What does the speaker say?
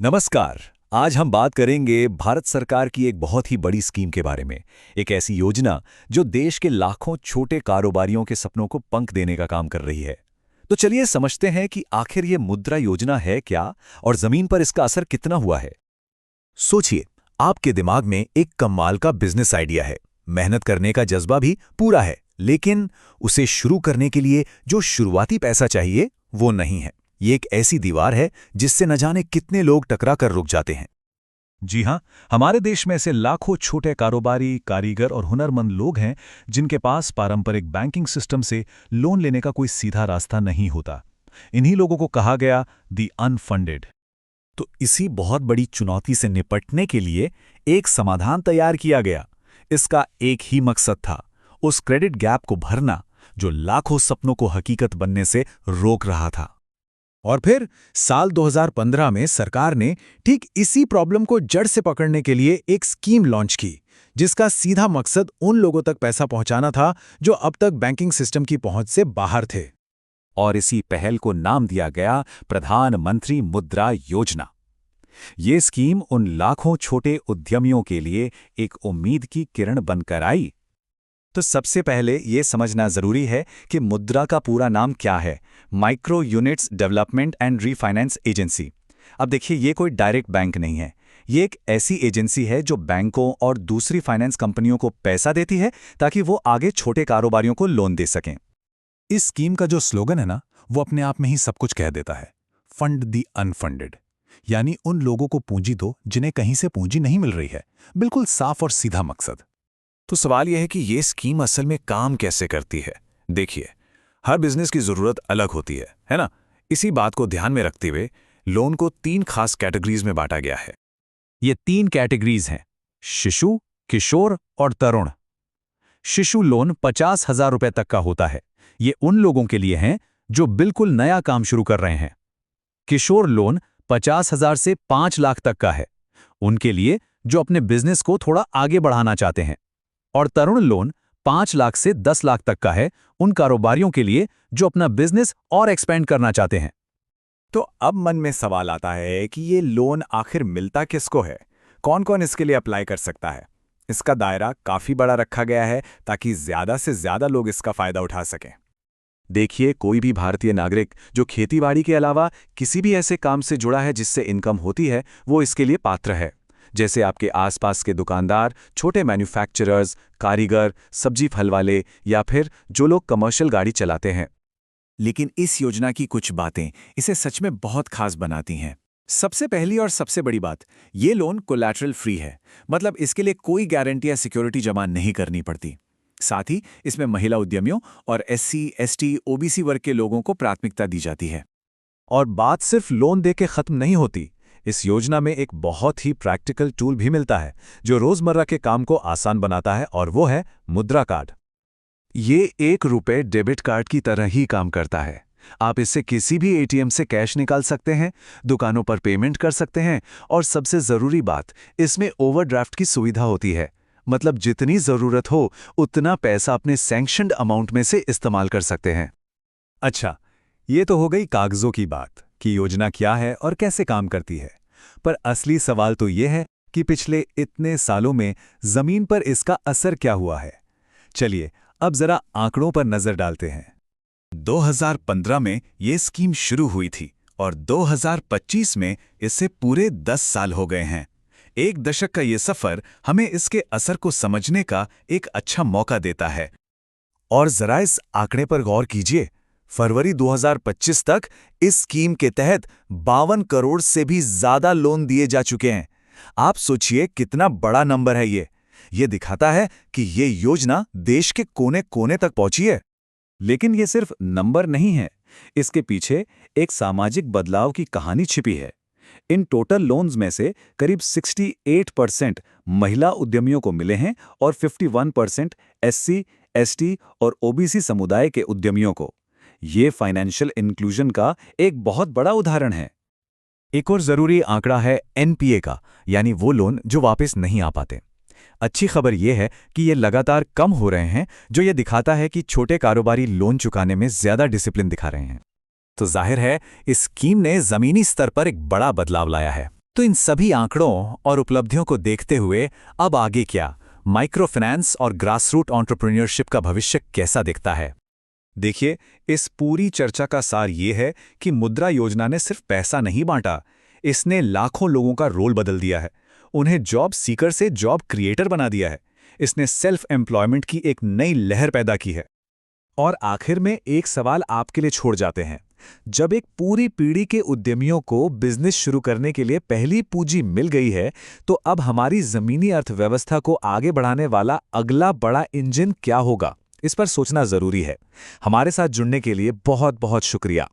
नमस्कार। आज हम बात करेंगे भारत सरकार की एक बहुत ही बड़ी स्कीम के बारे में। एक ऐसी योजना जो देश के लाखों छोटे कारोबारियों के सपनों को पंख देने का काम कर रही है। तो चलिए समझते हैं कि आखिर ये मुद्रा योजना है क्या और जमीन पर इसका असर कितना हुआ है। सोचिए, आपके दिमाग में एक कमाल का बिजनेस आइडिया है, मेहनत करने का जज्बा भी पूरा है, लेकिन उसे शुरू करने के लिए जो शुरुआती पैसा चाहिए वो नहीं है। ये एक ऐसी दीवार है जिससे न जाने कितने लोग टकरा कर रुक जाते हैं। जी हाँ, हमारे देश में ऐसे लाखों छोटे कारोबारी, कारीगर और हुनरमंद लोग हैं जिनके पास पारंपरिक बैंकिंग सिस्टम से लोन लेने का कोई सीधा रास्ता नहीं होता। इन्हीं लोगों को कहा गया दी अनफंडेड। तो इसी बहुत बड़ी चुनौती से निपटने के लिए एक समाधान तैयार किया गया। इसका एक ही मकसद था, उस क्रेडिट गैप को भरना जो लाखों सपनों को हकीकत बनने से रोक रहा था। और फिर साल 2015 में सरकार ने ठीक इसी प्रॉब्लम को जड़ से पकड़ने के लिए एक स्कीम लॉन्च की, जिसका सीधा मकसद उन लोगों तक पैसा पहुंचाना था जो अब तक बैंकिंग सिस्टम की पहुंच से बाहर थे। और इसी पहल को नाम दिया गया प्रधानमंत्री मुद्रा योजना। ये स्कीम उन लाखों छोटे उद्यमियों के लिए एक उम्मीद की किरण बनकर आई। तो सबसे पहले ये समझना जरूरी है कि मुद्रा का पूरा नाम क्या है। Micro units development and refinance agency. अब देखिए, ये कोई डायरेक्ट बैंक नहीं है। ये एक ऐसी एजेंसी है जो बैंकों और दूसरी फाइनेंस कंपनियों को पैसा देती है ताकि वो आगे छोटे कारोबारियों को लोन दे सकें। इस स्कीम का जो स्लोगन है ना, वो अपने आप में ही सब कुछ कह देता है। फंड दी अनफंडेड, यानी उन लोगों को पूंजी दो जिन्हें कहीं से पूंजी नहीं मिल रही है। बिल्कुल साफ और सीधा मकसद। तो सवाल यह है कि ये स्कीम असल में काम कैसे करती है। देखिए, हर बिजनेस की जरूरत अलग होती है ना। इसी बात को ध्यान में रखते हुए लोन को 3 खास कैटेगरीज में बांटा गया है। ये 3 कैटेगरीज हैं: शिशु, किशोर और तरुण। शिशु लोन 50,000 रुपए तक का होता है। ये उन लोगों के लिए हैं जो बिल्कुल नया काम शुरू कर रहे हैं। किशोर लोन 50,000 से 5 लाख तक का है, उनके लिए जो अपने बिजनेस को थोड़ा आगे बढ़ाना चाहते हैं। और तरुण लोन 5 लाख से 10 लाख तक का है, उन कारोबारियों के लिए जो अपना बिजनेस और एक्सपेंड करना चाहते हैं। तो अब मन में सवाल आता है कि ये लोन आखिर मिलता किसको है, कौन कौन इसके लिए अप्लाई कर सकता है। इसका दायरा काफी बड़ा रखा गया है ताकि ज्यादा से ज्यादा लोग इसका फायदा उठा सकें। देखिए, कोई भी भारतीय नागरिक जो खेतीबाड़ी के अलावा किसी भी ऐसे काम से जुड़ा है जिससे इनकम होती है, वो इसके लिए पात्र है। जैसे आपके आसपास के दुकानदार, छोटे मैन्युफैक्चरर्स, कारीगर, सब्जी फल वाले या फिर जो लोग कमर्शियल गाड़ी चलाते हैं। लेकिन इस योजना की कुछ बातें इसे सच में बहुत खास बनाती हैं। सबसे पहली और सबसे बड़ी बात, ये लोन कोलैटरल फ्री है। मतलब इसके लिए कोई गारंटी या सिक्योरिटी जमा नहीं करनी पड़ती। साथ ही इसमें महिला उद्यमियों और एससी, एसटी, ओबीसी वर्ग के लोगों को प्राथमिकता दी जाती है। और बात सिर्फ लोन देके खत्म नहीं होती। इस योजना में एक बहुत ही प्रैक्टिकल टूल भी मिलता है जो रोजमर्रा के काम को आसान बनाता है, और वो है मुद्रा कार्ड। ये 1 रुपए डेबिट कार्ड की तरह ही काम करता है। आप इससे किसी भी एटीएम से कैश निकाल सकते हैं, दुकानों पर पेमेंट कर सकते हैं, और सबसे जरूरी बात, इसमें ओवरड्राफ्ट की सुविधा होती है। मतलब जितनी जरूरत हो उतना पैसा अपने सैंक्शनड अमाउंट में से इस्तेमाल कर सकते हैं। अच्छा, ये तो हो गई कागजों की बात कि योजना क्या है और कैसे काम करती है। पर असली सवाल तो ये है कि पिछले इतने सालों में जमीन पर इसका असर क्या हुआ है। चलिए अब जरा आंकड़ों पर नजर डालते हैं। 2015 में ये स्कीम शुरू हुई थी और 2025 में इससे पूरे 10 साल हो गए हैं। 1 दशक का ये सफर हमें इसके असर को समझने का एक अच्छा मौका देता है। और जरा इस आंकड़े पर गौर कीजिए। फरवरी 2025 तक इस स्कीम के तहत 52 करोड़ से भी ज्यादा लोन दिए जा चुके हैं। आप सोचिए कितना बड़ा नंबर है ये। ये दिखाता है कि ये योजना देश के कोने कोने तक पहुंची है। लेकिन ये सिर्फ नंबर नहीं है, इसके पीछे एक सामाजिक बदलाव की कहानी छिपी है। इन टोटल लोन्स में से करीब 68% महिला उद्यमियों को मिले हैं और 51% एससी, एसटी और ओबीसी समुदाय के उद्यमियों को। ये फाइनेंशियल इंक्लूजन का एक बहुत बड़ा उदाहरण है। एक और जरूरी आंकड़ा है एनपीए का, यानी वो लोन जो वापस नहीं आ पाते। अच्छी खबर यह है कि ये लगातार कम हो रहे हैं, जो ये दिखाता है कि छोटे कारोबारी लोन चुकाने में ज्यादा डिसिप्लिन दिखा रहे हैं। तो जाहिर है इस स्कीम ने जमीनी स्तर पर एक बड़ा बदलाव लाया है। तो इन सभी आंकड़ों और उपलब्धियों को देखते हुए अब आगे क्या, माइक्रो फाइनेंस और ग्रासरूट एंटरप्रेन्योरशिप का भविष्य कैसा दिखता है? देखिए, इस पूरी चर्चा का सार ये है कि मुद्रा योजना ने सिर्फ पैसा नहीं बांटा, इसने लाखों लोगों का रोल बदल दिया है। उन्हें जॉब सीकर से जॉब क्रिएटर बना दिया है। इसने सेल्फ एम्प्लॉयमेंट की एक नई लहर पैदा की है। और आखिर में एक सवाल आपके लिए छोड़ जाते हैं। जब एक पूरी पीढ़ी के उद्यमियों को बिजनेस शुरू करने के लिए पहली पूंजी मिल गई है, तो अब हमारी जमीनी अर्थव्यवस्था को आगे बढ़ाने वाला अगला बड़ा इंजन क्या होगा, इस पर सोचना जरूरी है। हमारे साथ जुड़ने के लिए बहुत बहुत शुक्रिया।